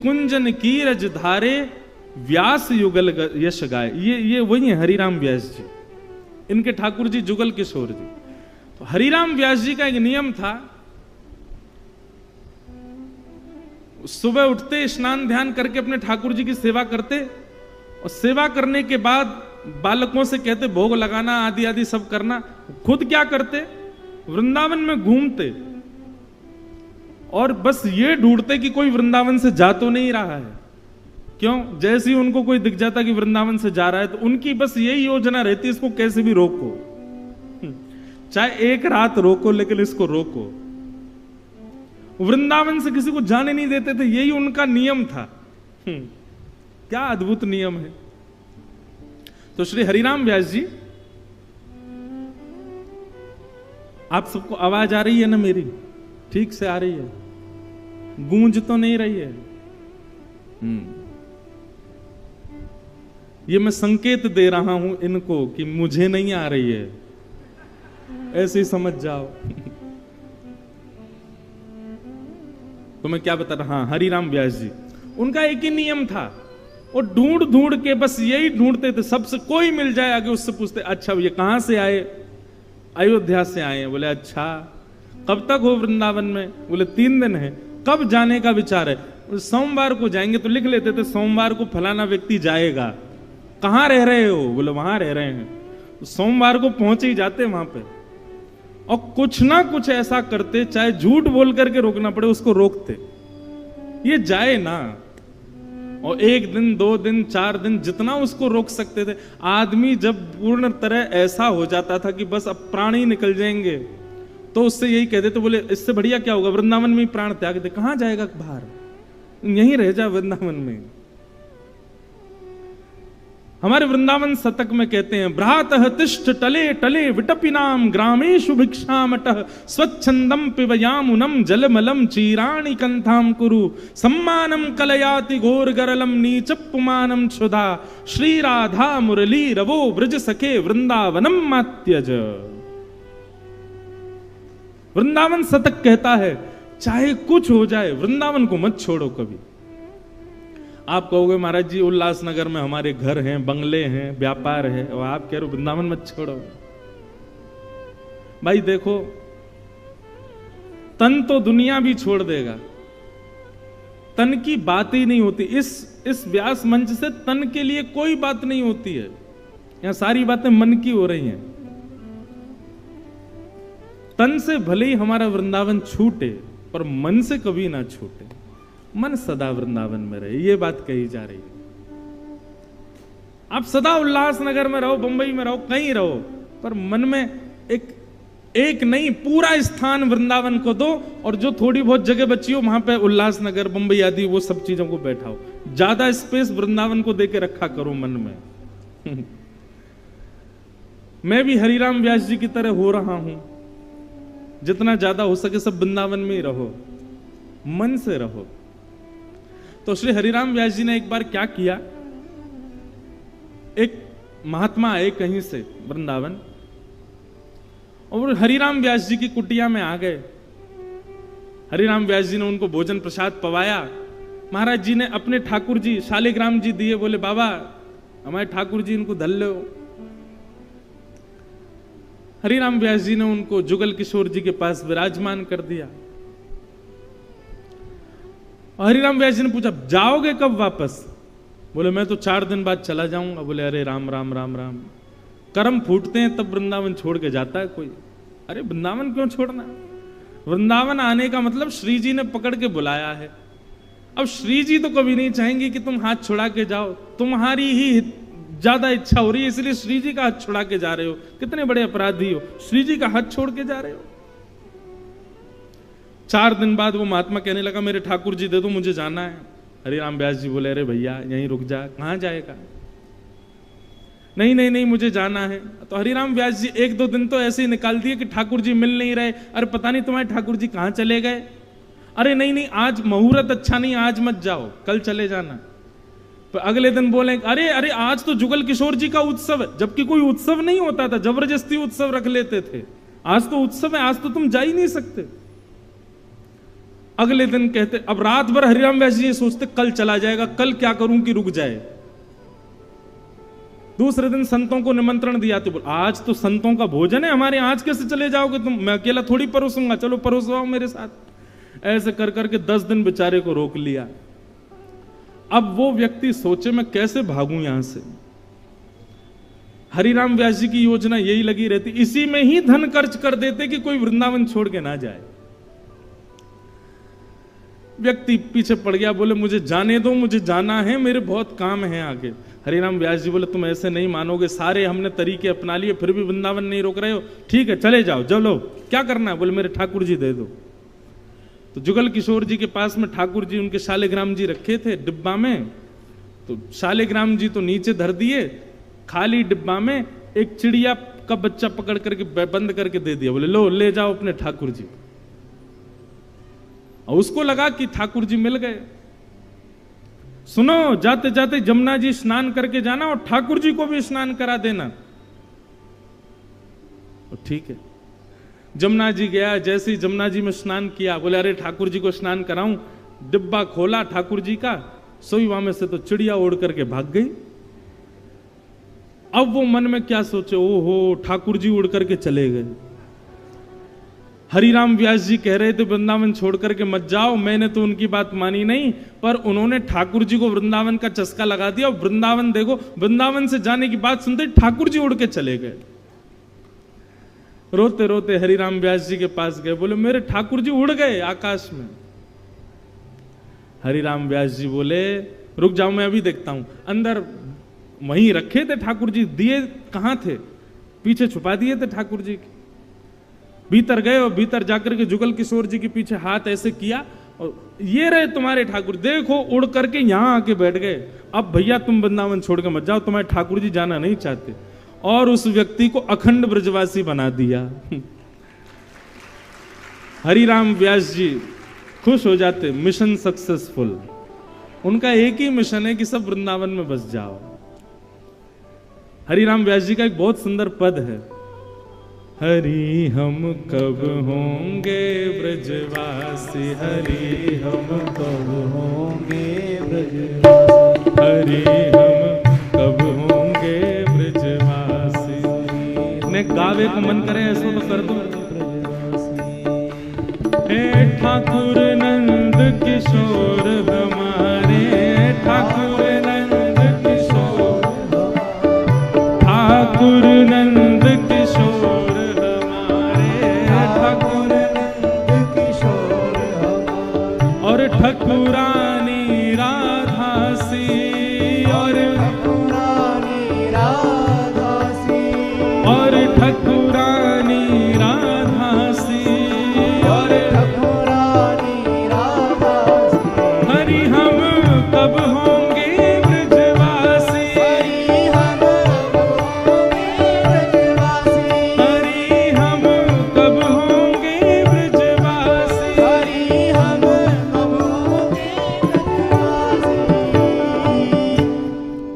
कुंजन कीरज धारे व्यास युगल यश गाय। ये वही है हरिराम व्यास जी, इनके ठाकुर जी जुगल किशोर जी। तो हरिराम व्यास जी का एक नियम था, सुबह उठते स्नान ध्यान करके अपने ठाकुर जी की सेवा करते, और सेवा करने के बाद बालकों से कहते भोग लगाना आदि आदि सब करना। खुद क्या करते, वृंदावन में घूमते और बस ये ढूंढते कि कोई वृंदावन से जा तो नहीं रहा है। क्यों? जैसे ही उनको कोई दिख जाता कि वृंदावन से जा रहा है तो उनकी बस यही योजना रहती, इसको कैसे भी रोको, चाहे एक रात रोको लेकिन इसको रोको। वृंदावन से किसी को जाने नहीं देते थे, यही उनका नियम था। क्या अद्भुत नियम है। तो श्री हरिराम व्यास जी, आप सबको आवाज आ रही है ना मेरी? ठीक से आ रही है? गूंज तो नहीं रही है? ये मैं संकेत दे रहा हूं इनको कि मुझे नहीं आ रही है, ऐसे ही समझ जाओ। तो मैं क्या बता रहा, हरिराम व्यास जी, उनका एक ही नियम था, वो ढूंढ ढूंढ के बस यही ढूंढते थे, सबसे कोई मिल जाए आगे उससे पूछते, अच्छा ये कहां से आए? अयोध्या से आए। बोले अच्छा, कब तक हो वृंदावन में? बोले 3 दिन है। कब जाने का विचार है? सोमवार को जाएंगे। तो लिख लेते थे सोमवार को फलाना व्यक्ति जाएगा। कहां रह रहे हो? बोले वहां रह रहे हैं। तो सोमवार को पहुंचे ही जाते वहां पे, और कुछ ना कुछ ऐसा करते, चाहे झूठ बोल करके रोकना पड़े उसको रोकते, ये जाए ना। और 1 दिन 2 दिन 4 दिन जितना उसको रोक सकते थे। आदमी जब पूर्ण तरह ऐसा हो जाता था कि बस अब प्राण ही निकल जाएंगे, तो उससे यही कहते थे, बोले इससे बढ़िया क्या होगा, वृंदावन में ही प्राण त्याग दे। कहां जाएगा बाहर, यहीं रह जा वृंदावन में। हमारे वृंदावन शतक में कहते हैं, भ्रातः तिष्ठ टले टले विटपिनाम ग्रामेषु भिक्षामटः स्वच्छंदम पिबयामुनम जलमलम चीराणि कंथाम कुरु सम्मानम कलयाति घोर गरलम नीचपुमानम क्षुधा श्री राधा मुरली रवो ब्रज सखे वृंदावनम मात्यज। वृंदावन शतक कहता है, चाहे कुछ हो जाए वृंदावन को मत छोड़ो कभी। आप कहोगे महाराज जी उल्लासनगर में हमारे घर हैं, बंगले हैं, व्यापार है, और आप कह रहे हो वृंदावन मत छोड़ो। भाई देखो, तन तो दुनिया भी छोड़ देगा, तन की बात ही नहीं होती। इस व्यास मंच से तन के लिए कोई बात नहीं होती है। यहां सारी बातें मन की हो रही हैं। तन से भले ही हमारा वृंदावन छूटे, पर मन से कभी ना छूटे। मन सदा वृंदावन में रहे, ये बात कही जा रही है। आप सदा उल्लासनगर में रहो, बंबई में रहो, कहीं रहो, पर मन में एक नहीं, पूरा स्थान वृंदावन को दो, और जो थोड़ी बहुत जगह बची हो वहां पे उल्लासनगर, बंबई आदि वो सब चीजों को बैठाओ। ज्यादा स्पेस वृंदावन को देके रखा करो मन में। मैं भी हरिराम व्यास जी की तरह हो रहा हूं। जितना ज्यादा हो सके सब वृंदावन में ही रहो, मन से रहो। तो श्री हरिराम व्यास जी ने एक बार क्या किया, एक महात्मा आए कहीं से वृंदावन, और हरिराम व्यास जी की कुटिया में आ गए। हरिराम व्यास जी ने उनको भोजन प्रसाद पवाया। महाराज जी ने अपने ठाकुर जी शालिग्राम जी दिए, बोले बाबा हमारे ठाकुर जी इनको धल लो। हरिराम व्यास जी ने उनको जुगल किशोर जी के पास विराजमान कर दिया। हरिराम व्यास जी ने पूछा जाओगे कब वापस? बोले मैं तो 4 दिन बाद चला जाऊंगा। बोले अरे राम राम राम राम, कर्म फूटते हैं तब वृंदावन छोड़ के जाता है कोई। अरे वृंदावन क्यों छोड़ना? वृंदावन आने का मतलब श्री जी ने पकड़ के बुलाया है। अब श्री जी तो कभी नहीं चाहेंगे कि तुम हाथ छुड़ा के जाओ, तुम्हारी ही ज्यादा इच्छा हो रही है, इसलिए श्री जी का हाथ छुड़ा के जा रहे हो। कितने बड़े अपराधी हो, श्री जी का हाथ छोड़ के जा रहे हो। 4 दिन बाद वो महात्मा कहने लगा मेरे ठाकुर जी दे दो, मुझे जाना है। हरिराम व्यास जी बोले अरे भैया यहीं रुक जा। कहां जाएगा? नहीं नहीं नहीं मुझे जाना है। तो हरिराम व्यास जी 1-2 दिन तो ऐसे ही निकाल दिए कि ठाकुर जी मिल नहीं रहे। अरे पता नहीं तुम्हारे ठाकुर जी कहां चले गए। अरे नहीं नहीं आज मुहूर्त अच्छा नहीं, आज मत जाओ, कल चले जाना। तो अगले दिन बोले अरे अरे आज तो जुगल किशोर जी का उत्सव है, जबकि कोई उत्सव नहीं होता था, जबरदस्ती उत्सव रख लेते थे। आज तो उत्सव है, आज तो तुम जा ही नहीं सकते। अगले दिन कहते, अब रात भर हरिराम व्यास जी ये सोचते कल चला जाएगा, कल क्या करूं कि रुक जाए। दूसरे दिन संतों को निमंत्रण दिया तो बोल आज तो संतों का भोजन है हमारे, आज कैसे चले जाओगे तुम, मैं अकेला थोड़ी परोसूंगा, चलो परोसवाओ मेरे साथ। ऐसे कर करके 10 दिन बेचारे को रोक लिया। अब वो व्यक्ति सोचे मैं कैसे भागूं यहां से। हरिराम व्यास जी की योजना यही लगी रहती, इसी में ही धन खर्च कर देते कि कोई वृंदावन छोड़ के ना जाए। व्यक्ति पीछे पड़ गया, बोले मुझे जाने दो, मुझे जाना है, मेरे बहुत काम है आगे। हरिराम व्यास जी बोले तुम ऐसे नहीं मानोगे, सारे हमने तरीके अपना लिए फिर भी वृंदावन नहीं रोक रहे हो, ठीक है चले जाओ, चलो क्या करना है। बोले मेरे ठाकुर जी दे दो। तो जुगल किशोर जी के पास में ठाकुर जी उनके शालिग्राम जी रखे थे डिब्बा में, तो शालिग्राम जी तो नीचे धर दिए, खाली डिब्बा में एक चिड़िया का बच्चा पकड़ करके बंद करके दे दिया। बोले लो ले जाओ अपने ठाकुर जी। और उसको लगा कि ठाकुर जी मिल गए। सुनो, जाते जाते जमुना जी स्नान करके जाना और ठाकुर जी को भी स्नान करा देना। ठीक है, जमुना जी गया, जैसे ही जमुना जी में स्नान किया, बोले अरे ठाकुर जी को स्नान कराऊं। डिब्बा खोला ठाकुर जी का, सोई वहां में से तो चिड़िया उड़ करके भाग गई। अब वो मन में क्या सोचे, ओहो ठाकुर जी उड़ करके चले गए। हरिराम व्यास जी कह रहे थे वृंदावन छोड़ करके मत जाओ, मैंने तो उनकी बात मानी नहीं, पर उन्होंने ठाकुर जी को वृंदावन का चस्का लगा दिया। और वृंदावन देखो, वृंदावन से जाने की बात सुनते ठाकुर जी उड़ के चले गए। रोते रोते हरिराम व्यास जी के पास गए, बोले मेरे ठाकुर जी उड़ गए आकाश में। हरिराम व्यास जी बोले रुक जाओ मैं अभी देखता हूं। अंदर वहीं रखे थे ठाकुर जी, दिए कहां थे, पीछे छुपा दिए थे ठाकुर जी के। भीतर गए और भीतर जाकर के जुगल किशोर जी के पीछे हाथ ऐसे किया और ये रहे तुम्हारे ठाकुर, देखो उड़ करके यहां आके बैठ गए। अब भैया तुम वृंदावन छोड़ के मत जाओ, तुम्हारे ठाकुर जी जाना नहीं चाहते। और उस व्यक्ति को अखंड ब्रजवासी बना दिया। हरिराम व्यास जी खुश हो जाते, मिशन सक्सेसफुल। उनका एक ही मिशन है कि सब वृंदावन में बस जाओ। हरिराम व्यास जी का एक बहुत सुंदर पद है, हरि हम कब होंगे ब्रजवासी, हरि हम कब होंगे ब्रजवासी, हरि हम कब होंगे ब्रजवासी। ने गावे को मन करे ऐसा तो कर दो। हे ठाकुर नंद किशोर हमारे, ठाकुर नंद किशोर, ठाकुर नंद किशोर और ठकुरानी राधासी, और ठकुरानी राधासी, और ठकुरानी राधासी, और ठकुरानी राधासी। हरि हम कब होंगे ब्रजवासी, हरि हम कब होंगे ब्रजवासी, हरि हम कब होंगे ब्रजवासी, हरि हम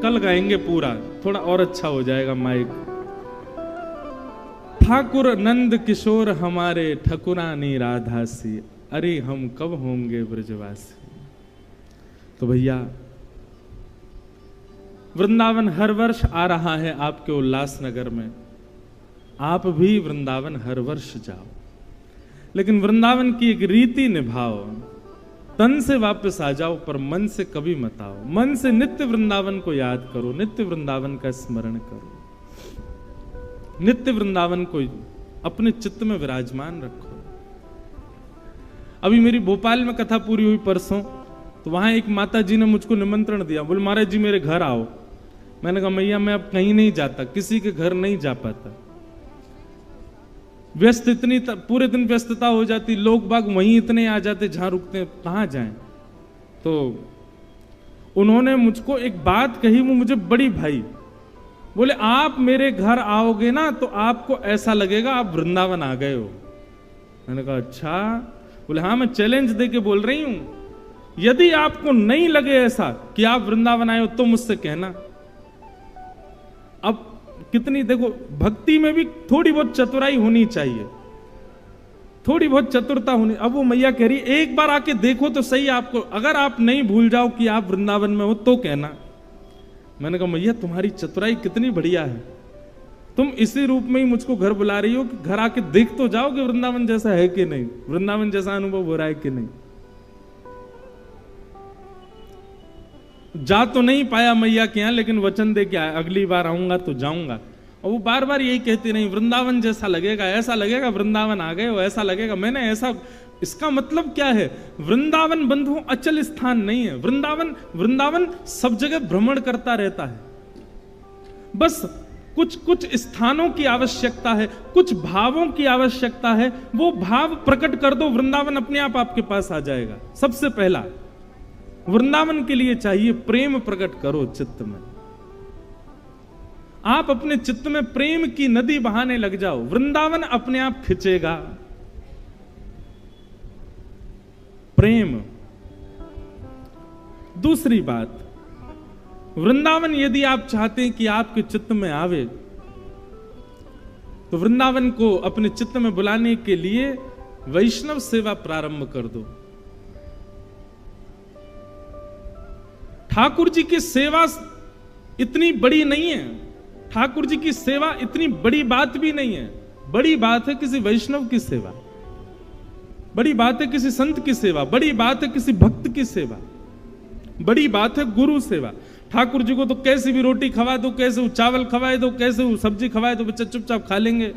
कल गाएंगे पूरा, थोड़ा और अच्छा हो जाएगा माइक। ठाकुर नंद किशोर हमारे, ठकुरानी राधासी, अरे हम कब होंगे ब्रजवासी। तो भैया वृंदावन हर वर्ष आ रहा है आपके उल्लासनगर में, आप भी वृंदावन हर वर्ष जाओ, लेकिन वृंदावन की एक रीति निभाओ। तन से वापस आ जाओ पर मन से कभी मत आओ। मन से नित्य वृंदावन को याद करो, नित्य वृंदावन का स्मरण करो, नित्य वृंदावन को अपने चित्त में विराजमान रखो। अभी मेरी भोपाल में कथा पूरी हुई परसों, तो वहां एक माता जी ने मुझको निमंत्रण दिया, बोले महाराज जी मेरे घर आओ। मैंने कहा मैया मैं अब कहीं नहीं जाता, किसी के घर नहीं जा पाता, व्यस्त इतनी पूरे दिन व्यस्तता हो जाती, लोग बाग वहीं इतने आ जाते जहां रुकते हैं, कहां जाएं। तो उन्होंने मुझको एक बात कही, वो मुझे बड़ी भाई। बोले आप मेरे घर आओगे ना तो आपको ऐसा लगेगा आप वृंदावन आ गए हो। मैंने कहा अच्छा। बोले हाँ मैं चैलेंज दे के बोल रही हूं, यदि आपको नहीं लगे ऐसा कि आप वृंदावन आए हो तो मुझसे कहना। अब कितनी देखो भक्ति में भी थोड़ी बहुत चतुराई होनी चाहिए। थोड़ी बहुत चतुरता होनी। अब वो मैया कह रही एक बार आके देखो तो सही आपको, अगर आप नहीं भूल जाओ कि आप वृंदावन में हो तो कहना। मैंने कहा मैया तुम्हारी चतुराई कितनी बढ़िया है, तुम इसी रूप में ही मुझको घर बुला रही हो कि घर आके देख तो जाओ कि वृंदावन जैसा है कि नहीं, वृंदावन जैसा अनुभव हो रहा है कि नहीं। जा तो नहीं पाया मैया के यहां, लेकिन वचन दे के आया अगली बार आऊंगा तो जाऊंगा। और वो बार बार यही कहती नहीं वृंदावन जैसा लगेगा, ऐसा लगेगा वृंदावन आ गए हो, ऐसा लगेगा। मैंने ऐसा, इसका मतलब क्या है? वृंदावन बंधुओं अचल स्थान नहीं है। वृंदावन सब जगह भ्रमण करता रहता है। बस कुछ कुछ स्थानों की आवश्यकता है, कुछ भावों की आवश्यकता है। वो भाव प्रकट कर दो, वृंदावन अपने आप आपके पास आ जाएगा। सबसे पहला वृंदावन के लिए चाहिए प्रेम प्रकट करो चित्त में। आप अपने चित्त में प्रेम की नदी बहाने लग जाओ, वृंदावन अपने आप खिंचेगा। प्रेम। दूसरी बात, वृंदावन यदि आप चाहते हैं कि आपके चित्त में आवे, तो वृंदावन को अपने चित्त में बुलाने के लिए वैष्णव सेवा प्रारंभ कर दो। ठाकुर जी की सेवा इतनी बड़ी नहीं है, ठाकुर जी की सेवा इतनी बड़ी बात भी नहीं है। बड़ी बात है किसी वैष्णव की सेवा, बड़ी बात है किसी संत की सेवा, बड़ी बात है किसी भक्त की सेवा, बड़ी बात है गुरु सेवा। ठाकुर जी को तो कैसी भी रोटी खवा दो, कैसे वो चावल खवाए दो, कैसे वो सब्जी खवाए दो, बच्चे चुपचाप खा लेंगे।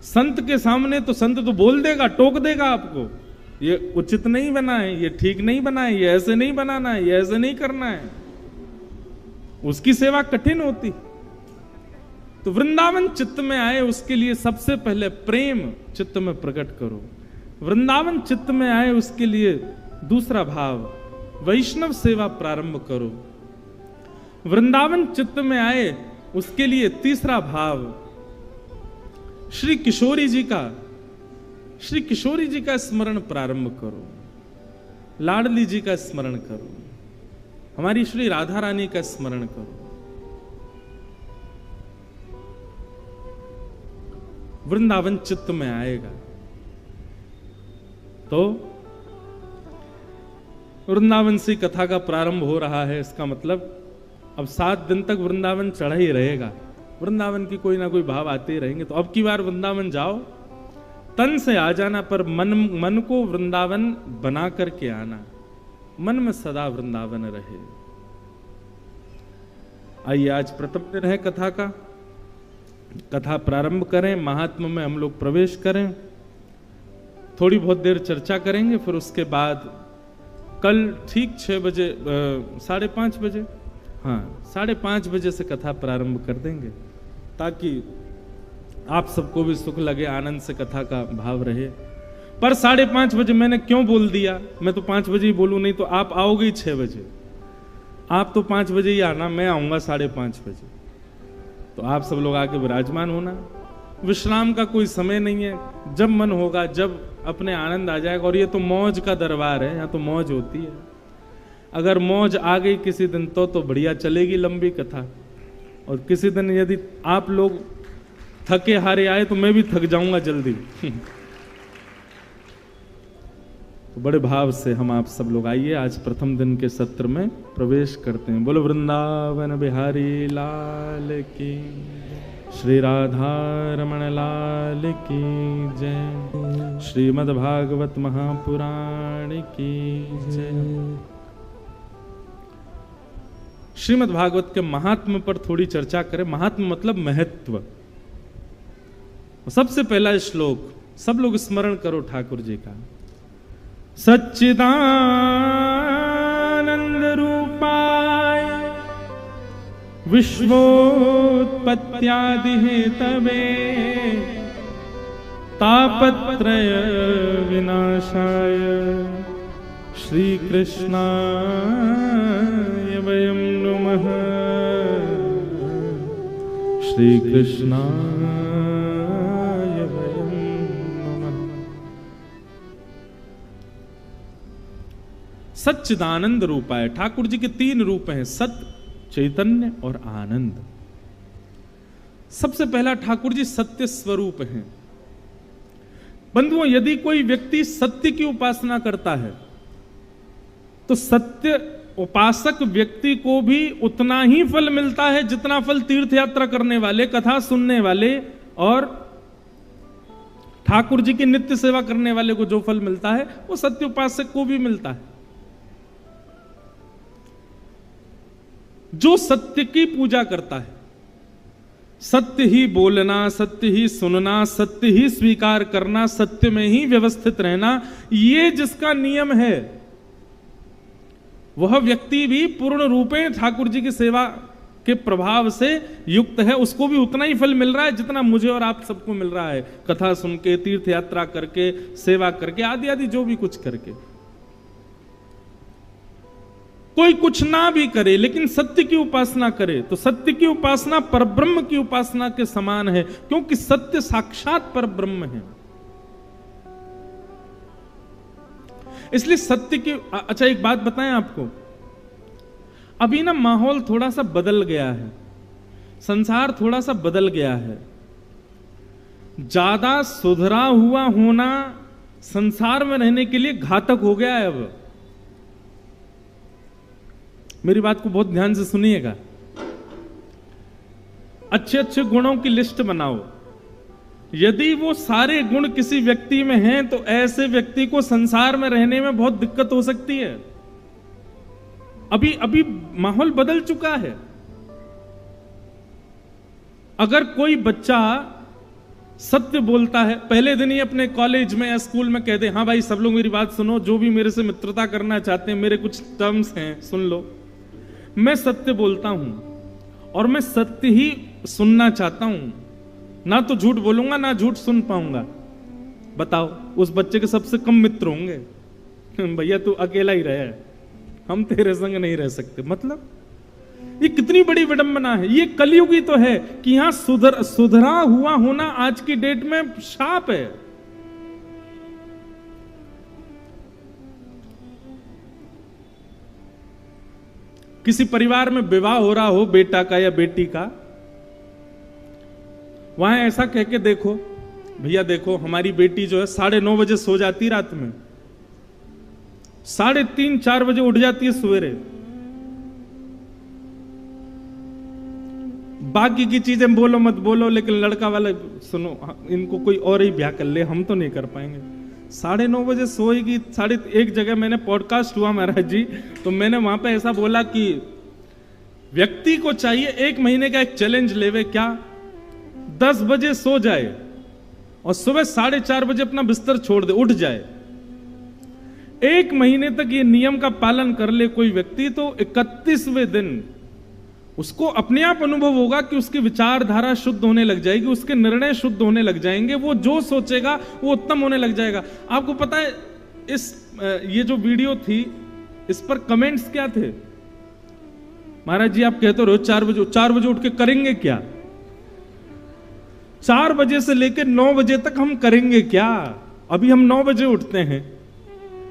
संत के सामने तो संत तो बोल देगा, टोक देगा आपको, ये उचित नहीं बना है, ये ठीक नहीं बना है, ये ऐसे नहीं बनाना है, ये ऐसे नहीं करना है। उसकी सेवा कठिन होती। तो वृंदावन चित्त में आए उसके लिए सबसे पहले प्रेम चित्त में प्रकट करो। वृंदावन चित्त में आए उसके लिए दूसरा भाव वैष्णव सेवा प्रारंभ करो। वृंदावन चित्त में आए उसके लिए तीसरा भाव श्री किशोरी जी का स्मरण प्रारंभ करो, लाडली जी का स्मरण करो, हमारी श्री राधा रानी का स्मरण करो। वृंदावन चित्त में आएगा तो वृंदावन से कथा का प्रारंभ हो रहा है। इसका मतलब अब 7 दिन तक वृंदावन चढ़ा ही रहेगा, वृंदावन की कोई ना कोई भाव आते ही रहेंगे। तो अब की बार वृंदावन जाओ, तन से आ जाना, पर मन को वृंदावन बना करके आना, मन में सदा वृंदावन रहे। आइए आज प्रथम दिन है कथा का, कथा प्रारंभ करें, महात्मा में हम लोग प्रवेश करें, थोड़ी बहुत देर चर्चा करेंगे, फिर उसके बाद कल ठीक 6 बजे 5:30 बजे, हाँ 5:30 बजे से कथा प्रारंभ कर देंगे, ताकि आप सबको भी सुख लगे, आनंद से कथा का भाव रहे। पर 5:30 बजे मैंने क्यों बोल दिया? मैं तो 5 बजे ही बोलूं, नहीं तो आप आओगे ही 6 बजे। आप तो 5 बजे ही आना, मैं आऊंगा 5:30 बजे। तो आप सब लोग आके विराजमान होना। विश्राम का कोई समय नहीं है, जब मन होगा, जब अपने आनंद आ जाएगा। और ये तो मौज का दरबार है, यहाँ तो मौज होती है। अगर मौज आ गई किसी दिन तो बढ़िया चलेगी लंबी कथा। और किसी दिन यदि आप लोग थके हारे आए तो मैं भी थक जाऊंगा जल्दी। तो बड़े भाव से हम आप सब लोग आइए, आज प्रथम दिन के सत्र में प्रवेश करते हैं। बोलो वृंदावन बिहारी लाल की, श्री राधा रमण लाल की जय, श्रीमद् भागवत महापुराण की जय। श्रीमद् भागवत के महात्म पर थोड़ी चर्चा करें। महात्म मतलब महत्व। सबसे पहला श्लोक सब लोग स्मरण करो ठाकुर जी का। सच्चिदानंद रूपाय विश्वोत्पत्त्यादि हेतवे तापत्रय विनाशाय श्री कृष्णाय वयं नमः। श्री कृष्णाय वयं नमः। सच्चिदानंद रूपाय, ठाकुर जी के 3 रूप हैं, सत, चैतन्य और आनंद। सबसे पहला ठाकुर जी सत्य स्वरूप हैं। बंधुओं, यदि कोई व्यक्ति सत्य की उपासना करता है तो सत्य उपासक व्यक्ति को भी उतना ही फल मिलता है जितना फल तीर्थ यात्रा करने वाले, कथा सुनने वाले और ठाकुर जी की नित्य सेवा करने वाले को जो फल मिलता है वो सत्य उपासक को भी मिलता है। जो सत्य की पूजा करता है, सत्य ही बोलना, सत्य ही सुनना, सत्य ही स्वीकार करना, सत्य में ही व्यवस्थित रहना, ये जिसका नियम है वह व्यक्ति भी पूर्ण रूपेण ठाकुर जी की सेवा के प्रभाव से युक्त है। उसको भी उतना ही फल मिल रहा है जितना मुझे और आप सबको मिल रहा है, कथा सुन के, तीर्थ यात्रा करके, सेवा करके, आदि आदि जो भी कुछ करके। कोई कुछ ना भी करे लेकिन सत्य की उपासना करे तो सत्य की उपासना परब्रह्म की उपासना के समान है, क्योंकि सत्य साक्षात परब्रह्म है। इसलिए सत्य की अच्छा एक बात बताएं आपको, अभी ना माहौल थोड़ा सा बदल गया है, संसार थोड़ा सा बदल गया है। ज्यादा सुधरा हुआ होना संसार में रहने के लिए घातक हो गया है। अब मेरी बात को बहुत ध्यान से सुनिएगा। अच्छे अच्छे गुणों की लिस्ट बनाओ, यदि वो सारे गुण किसी व्यक्ति में हैं तो ऐसे व्यक्ति को संसार में रहने में बहुत दिक्कत हो सकती है। अभी अभी माहौल बदल चुका है। अगर कोई बच्चा सत्य बोलता है, पहले दिन ही अपने कॉलेज में या स्कूल में कह दे, हाँ भाई सब लोग मेरी बात सुनो, जो भी मेरे से मित्रता करना चाहते हैं, मेरे कुछ टर्म्स हैं सुन लो, मैं सत्य बोलता हूं और मैं सत्य ही सुनना चाहता हूं, ना तो झूठ बोलूंगा ना झूठ सुन पाऊंगा। बताओ, उस बच्चे के सबसे कम मित्र होंगे। भैया तू अकेला ही रहे, हम तेरे संग नहीं रह सकते। मतलब ये कितनी बड़ी विडंबना है। ये कलयुग ही तो है कि यहां सुधरा हुआ होना आज की डेट में शाप है। किसी परिवार में विवाह हो रहा हो बेटा का या बेटी का, वहां ऐसा कह के देखो, भैया देखो हमारी बेटी जो है 9:30 बजे सो जाती रात में, 3:30-4 बजे उठ जाती है सवेरे। बाकी की चीजें बोलो मत बोलो, लेकिन लड़का वाले सुनो, इनको कोई और ही ब्याह कर ले, हम तो नहीं कर पाएंगे। 9:30 बजे सोएगी। एक जगह मैंने पॉडकास्ट हुआ महाराज जी, तो मैंने वहां पे ऐसा बोला कि व्यक्ति को चाहिए 1 महीने का एक चैलेंज लेवे, क्या 10 बजे सो जाए और सुबह 4:30 बजे अपना बिस्तर छोड़ दे, उठ जाए। 1 महीने तक ये नियम का पालन कर ले कोई व्यक्ति, तो 31वें दिन उसको अपने आप अनुभव होगा कि उसकी विचारधारा शुद्ध होने लग जाएगी, उसके निर्णय शुद्ध होने लग जाएंगे, वो जो सोचेगा वो उत्तम होने लग जाएगा। आपको पता है ये जो वीडियो थी इस पर कमेंट्स क्या थे? महाराज जी आप कहते रहो 4 बजे उठ के करेंगे क्या? 4 बजे से लेकर 9 बजे तक हम करेंगे क्या? अभी हम 9 बजे उठते हैं,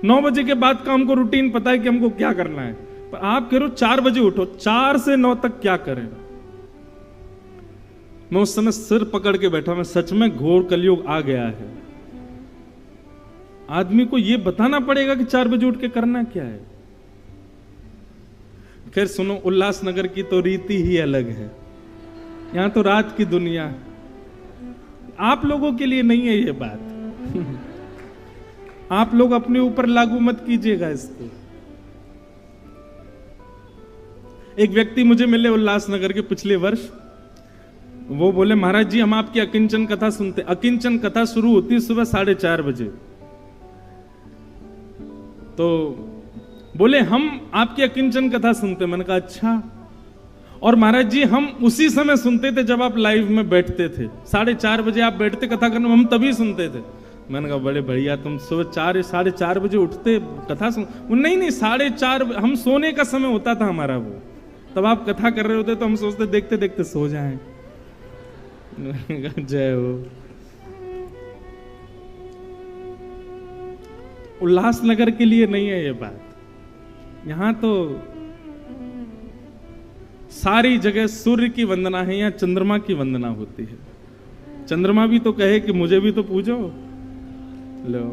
9 बजे के बाद का हमको रूटीन पता है कि हमको क्या करना है, पर आप कह रहे हो 4 बजे उठो, 4 से 9 तक क्या करें? मैं उस समय सिर पकड़ के बैठा, मैं सच में घोर कलयुग आ गया है। आदमी को यह बताना पड़ेगा कि 4 बजे उठ के करना क्या है। खैर सुनो, उल्लासनगर की तो रीति ही अलग है, यहां तो रात की दुनिया है। आप लोगों के लिए नहीं है ये बात। आप लोग अपने ऊपर लागू मत कीजिएगा इसको। एक व्यक्ति मुझे मिले उल्लासनगर के पिछले वर्ष, वो बोले महाराज जी हम आपकी अकिंचन कथा सुनते। अकिंचन कथा शुरू होती है सुबह 4:30 बजे, तो बोले हम आपकी अकिंचन कथा सुनते। मैंने कहा अच्छा, और महाराज जी हम उसी समय सुनते थे जब आप लाइव में बैठते थे, 4:30 बजे आप बैठते कथा करने, हम तभी सुनते थे। मैंने कहा बड़े बढ़िया, तुम सुबह 4-4:30 बजे उठते कथा सुन। नहीं 4:30 हम सोने का समय होता था हमारा, वो तब आप कथा कर रहे होते तो हम सोचते देखते देखते सो जाएं। जय हो। उल्लासनगर के लिए नहीं है ये बात, यहां तो सारी जगह सूर्य की वंदना है या चंद्रमा की वंदना होती है। चंद्रमा भी तो कहे कि मुझे भी तो पूजो, लो।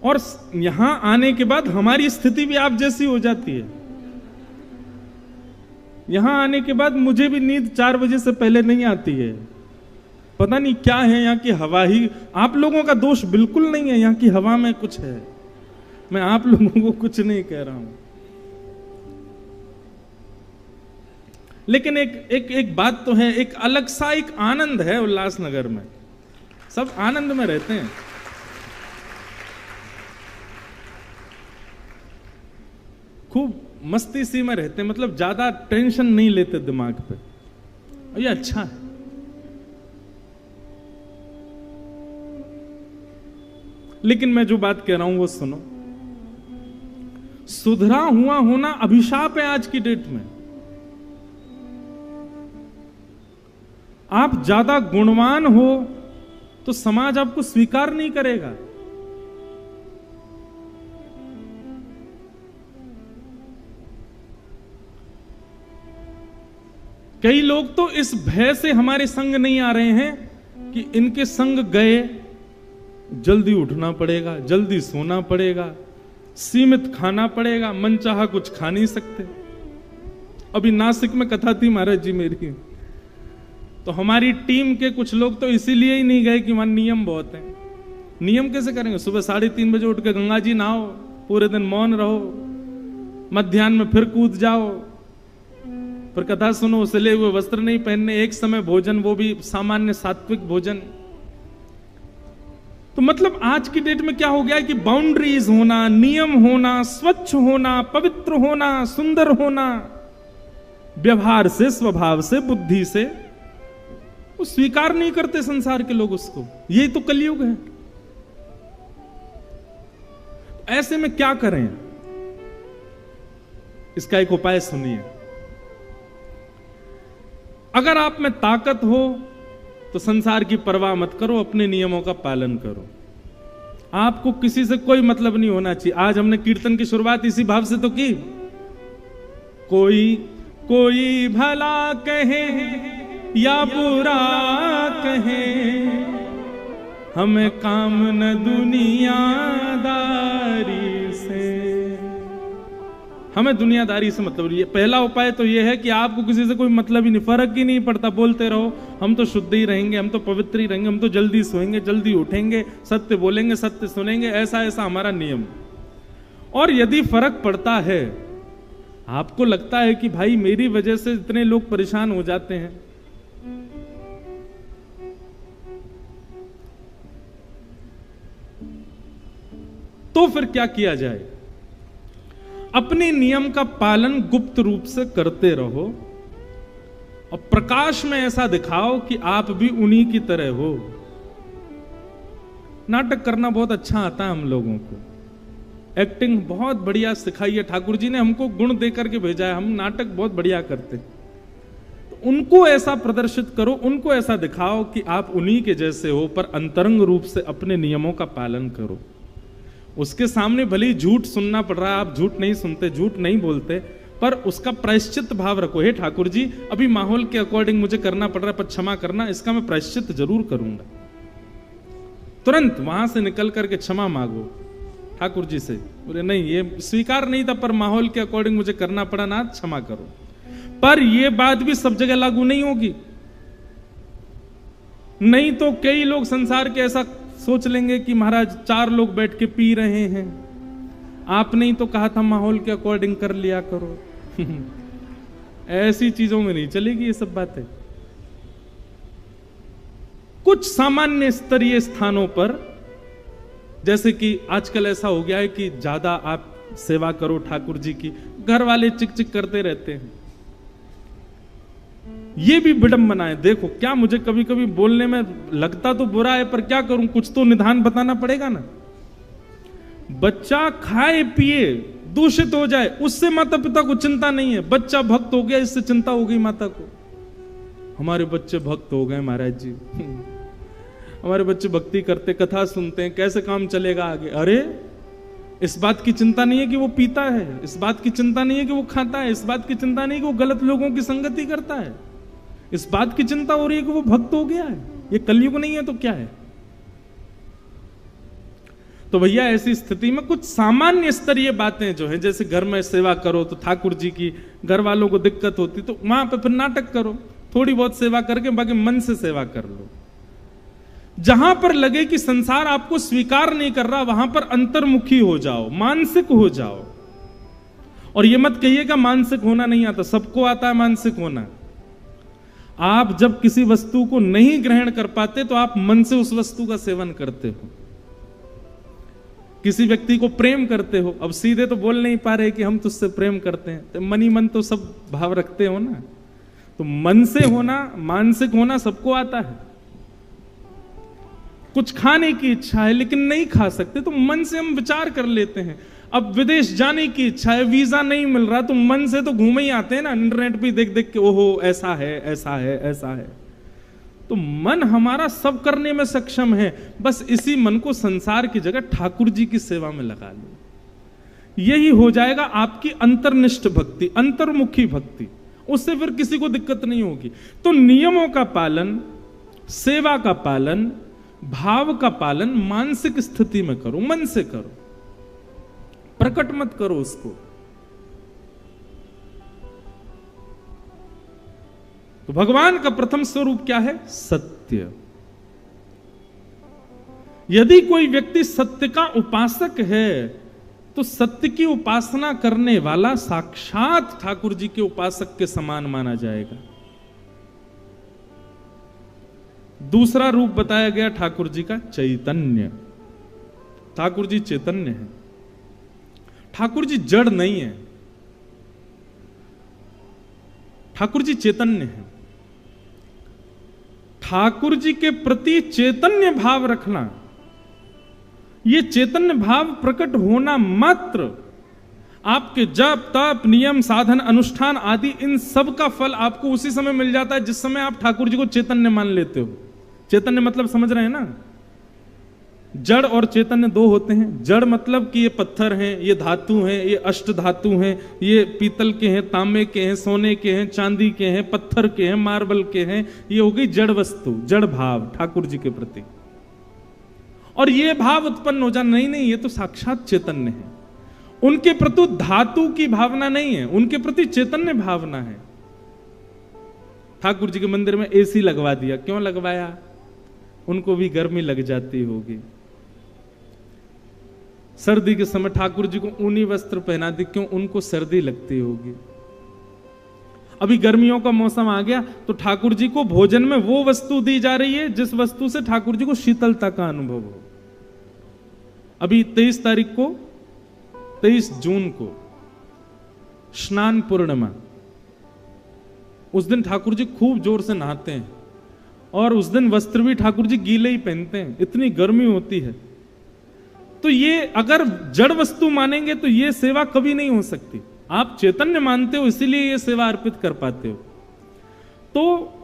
और यहां आने के बाद हमारी स्थिति भी आप जैसी हो जाती है। यहां आने के बाद मुझे भी नींद 4 बजे से पहले नहीं आती है। पता नहीं क्या है, यहाँ की हवा ही, आप लोगों का दोष बिल्कुल नहीं है, यहाँ की हवा में कुछ है। मैं आप लोगों को कुछ नहीं कह रहा हूं, लेकिन एक बात तो है, एक अलग सा एक आनंद है उल्लासनगर में। सब आनंद में रहते हैं। खूब मस्ती सी में रहते हैं, मतलब ज्यादा टेंशन नहीं लेते दिमाग पे, और ये अच्छा है। लेकिन मैं जो बात कह रहा हूं वो सुनो। सुधरा हुआ होना अभिशाप है आज की डेट में। आप ज्यादा गुणवान हो तो समाज आपको स्वीकार नहीं करेगा। कई लोग तो इस भय से हमारे संग नहीं आ रहे हैं कि इनके संग गए जल्दी उठना पड़ेगा, जल्दी सोना पड़ेगा, सीमित खाना पड़ेगा, मनचाहा कुछ खा नहीं सकते। अभी नासिक में कथा थी महाराज जी मेरी, तो हमारी टीम के कुछ लोग तो इसीलिए ही नहीं गए कि वहां नियम बहुत है। नियम कैसे करेंगे? सुबह 3:30 बजे उठ के गंगा जी नहाओ, पूरे दिन मौन रहो, मध्याह्न में फिर कूद जाओ, पर कथा सुनो, सिले हुए वस्त्र नहीं पहनने, एक समय भोजन, वो भी सामान्य सात्विक भोजन। तो मतलब आज की डेट में क्या हो गया है कि बाउंड्रीज होना, नियम होना, स्वच्छ होना, पवित्र होना, सुंदर होना, व्यवहार से, स्वभाव से, बुद्धि से, वो स्वीकार नहीं करते संसार के लोग उसको। यही तो कलयुग है। ऐसे में क्या करें? इसका एक उपाय सुनिए। अगर आप में ताकत हो तो संसार की परवाह मत करो, अपने नियमों का पालन करो। आपको किसी से कोई मतलब नहीं होना चाहिए। आज हमने कीर्तन की शुरुआत इसी भाव से तो की। कोई भला कहे या बुरा कहे, हमें काम न दुनियादारी से। हमें दुनियादारी से मतलब नहीं। पहला उपाय तो यह है कि आपको किसी से कोई मतलब ही नहीं, फर्क ही नहीं पड़ता, बोलते रहो हम तो शुद्ध ही रहेंगे, हम तो पवित्र ही रहेंगे, हम तो जल्दी सोएंगे, जल्दी उठेंगे, सत्य बोलेंगे, सत्य सुनेंगे, ऐसा ऐसा हमारा नियम। और यदि फर्क पड़ता है, आपको लगता है कि भाई मेरी वजह से इतने लोग परेशान हो जाते हैं, तो फिर क्या किया जाए? अपने नियम का पालन गुप्त रूप से करते रहो और प्रकाश में ऐसा दिखाओ कि आप भी उन्हीं की तरह हो। नाटक करना बहुत अच्छा आता है हम लोगों को, एक्टिंग बहुत बढ़िया सिखाई है, ठाकुर जी ने हमको गुण देकर के भेजा है, हम नाटक बहुत बढ़िया करते। तो उनको ऐसा प्रदर्शित करो, उनको ऐसा दिखाओ कि आप उन्हीं के जैसे हो, पर अंतरंग रूप से अपने नियमों का पालन करो। उसके सामने भले ही झूठ सुनना पड़ रहा है, आप झूठ नहीं सुनते, झूठ नहीं बोलते, पर उसका प्रायश्चित भाव रखो। हे ठाकुर जी, अभी माहौल के अकॉर्डिंग मुझे करना पड़ रहा है, पर क्षमा करना, इसका मैं प्रायश्चित जरूर करूंगा। तुरंत वहां से निकल करके क्षमा मांगो ठाकुर जी से। बोले नहीं, ये स्वीकार नहीं था, पर माहौल के अकॉर्डिंग मुझे करना पड़ा ना, क्षमा करो। पर यह बात भी सब जगह लागू नहीं होगी। नहीं तो कई लोग संसार के ऐसा सोच लेंगे कि महाराज 4 लोग बैठ के पी रहे हैं, आपने ही तो कहा था माहौल के अकॉर्डिंग कर लिया करो। ऐसी चीजों में नहीं चलेगी ये सब बातें। कुछ सामान्य स्तरीय स्थानों पर, जैसे कि आजकल ऐसा हो गया है कि ज्यादा आप सेवा करो ठाकुर जी की, घर वाले चिक चिक करते रहते हैं, ये भी विडंबना है। देखो क्या, मुझे कभी कभी बोलने में लगता तो बुरा है, पर क्या करूं, कुछ तो निदान बताना पड़ेगा ना। बच्चा खाए पिए दूषित हो जाए, उससे माता पिता को चिंता नहीं है। बच्चा भक्त हो गया, इससे चिंता हो गई माता को, हमारे बच्चे भक्त हो गए महाराज जी, हमारे बच्चे भक्ति करते, कथा सुनते हैं, कैसे काम चलेगा आगे। अरे इस बात की चिंता नहीं है कि वो पीता है, इस बात की चिंता नहीं है कि वो खाता है, इस बात की चिंता नहीं है कि वो गलत लोगों की संगति करता है, इस बात की चिंता हो रही है कि वो भक्त हो गया है। ये कलयुग नहीं है तो क्या है? तो भैया ऐसी स्थिति में कुछ सामान्य स्तरीय बातें जो है, जैसे घर में सेवा करो तो ठाकुर जी की, घर वालों को दिक्कत होती तो वहां पे फिर नाटक करो, थोड़ी बहुत सेवा करके बाकी मन से सेवा कर लो। जहां पर लगे कि संसार आपको स्वीकार नहीं कर रहा, वहां पर अंतर्मुखी हो जाओ, मानसिक हो जाओ। और ये मत कहिएगा मानसिक होना नहीं आता, सबको आता है मानसिक होना। आप जब किसी वस्तु को नहीं ग्रहण कर पाते तो आप मन से उस वस्तु का सेवन करते हो। किसी व्यक्ति को प्रेम करते हो, अब सीधे तो बोल नहीं पा रहे कि हम तुझसे प्रेम करते हैं, तो मन ही मन तो सब भाव रखते हो ना। तो मन से होना, मानसिक होना सबको आता है। कुछ खाने की इच्छा है लेकिन नहीं खा सकते तो मन से हम विचार कर लेते हैं। अब विदेश जाने की इच्छा है, वीजा नहीं मिल रहा, तो मन से तो घूमे ही आते हैं ना, इंटरनेट पे देख देख के, ओहो ऐसा है ऐसा है ऐसा है। तो मन हमारा सब करने में सक्षम है, बस इसी मन को संसार की जगह ठाकुर जी की सेवा में लगा लो। यही हो जाएगा आपकी अंतर्निष्ठ भक्ति, अंतर्मुखी भक्ति। उससे फिर किसी को दिक्कत नहीं होगी। तो नियमों का पालन, सेवा का पालन, भाव का पालन मानसिक स्थिति में करो, मन से करो, प्रकट मत करो उसको। तो भगवान का प्रथम स्वरूप क्या है? सत्य। यदि कोई व्यक्ति सत्य का उपासक है तो सत्य की उपासना करने वाला साक्षात ठाकुर जी के उपासक के समान माना जाएगा। दूसरा रूप बताया गया ठाकुर जी का चैतन्य। ठाकुर जी चैतन्य है, ठाकुर जी जड़ नहीं है, ठाकुर जी चैतन्य है। ठाकुर जी के प्रति चैतन्य भाव रखना, यह चैतन्य भाव प्रकट होना मात्र आपके जप तप नियम साधन अनुष्ठान आदि इन सब का फल आपको उसी समय मिल जाता है जिस समय आप ठाकुर जी को चैतन्य मान लेते हो। चैतन्य मतलब समझ रहे हैं ना? जड़ और चैतन्य दो होते हैं। जड़ मतलब कि ये पत्थर हैं, ये धातु हैं, ये अष्ट धातु हैं, ये पीतल के हैं, तांबे के हैं, सोने के हैं, चांदी के हैं, पत्थर के हैं, मार्बल के हैं। ये हो गई जड़ वस्तु, जड़ भाव ठाकुर जी के प्रति। और ये भाव उत्पन्न हो जाना, नहीं नहीं ये तो साक्षात चैतन्य है। उनके प्रति धातु की भावना नहीं है, उनके प्रति चैतन्य भावना है। ठाकुर जी के मंदिर में एसी लगवा दिया, क्यों लगवाया? उनको भी गर्मी लग जाती होगी। सर्दी के समय ठाकुर जी को ऊनी वस्त्र पहना दी, क्यों? उनको सर्दी लगती होगी। अभी गर्मियों का मौसम आ गया तो ठाकुर जी को भोजन में वो वस्तु दी जा रही है जिस वस्तु से ठाकुर जी को शीतलता का अनुभव हो। अभी 23 तारीख को, 23 जून को स्नान पूर्णिमा, उस दिन ठाकुर जी खूब जोर से नहाते हैं और उस दिन वस्त्र भी ठाकुर जी गीले ही पहनते हैं, इतनी गर्मी होती है। तो ये अगर जड़ वस्तु मानेंगे तो ये सेवा कभी नहीं हो सकती। आप चैतन्य मानते हो इसीलिए ये सेवा अर्पित कर पाते हो। तो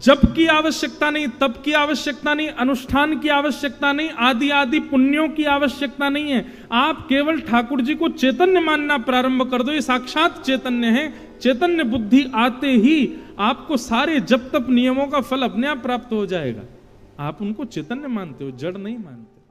जप की आवश्यकता नहीं, तप की आवश्यकता नहीं, अनुष्ठान की आवश्यकता नहीं, आदि आदि पुण्यों की आवश्यकता नहीं है। आप केवल ठाकुर जी को चैतन्य मानना प्रारंभ कर दो। ये साक्षात चैतन्य है। चैतन्य बुद्धि आते ही आपको सारे जप तप नियमों का फल अपने आप प्राप्त हो जाएगा। आप उनको चैतन्य मानते हो, जड़ नहीं मानते।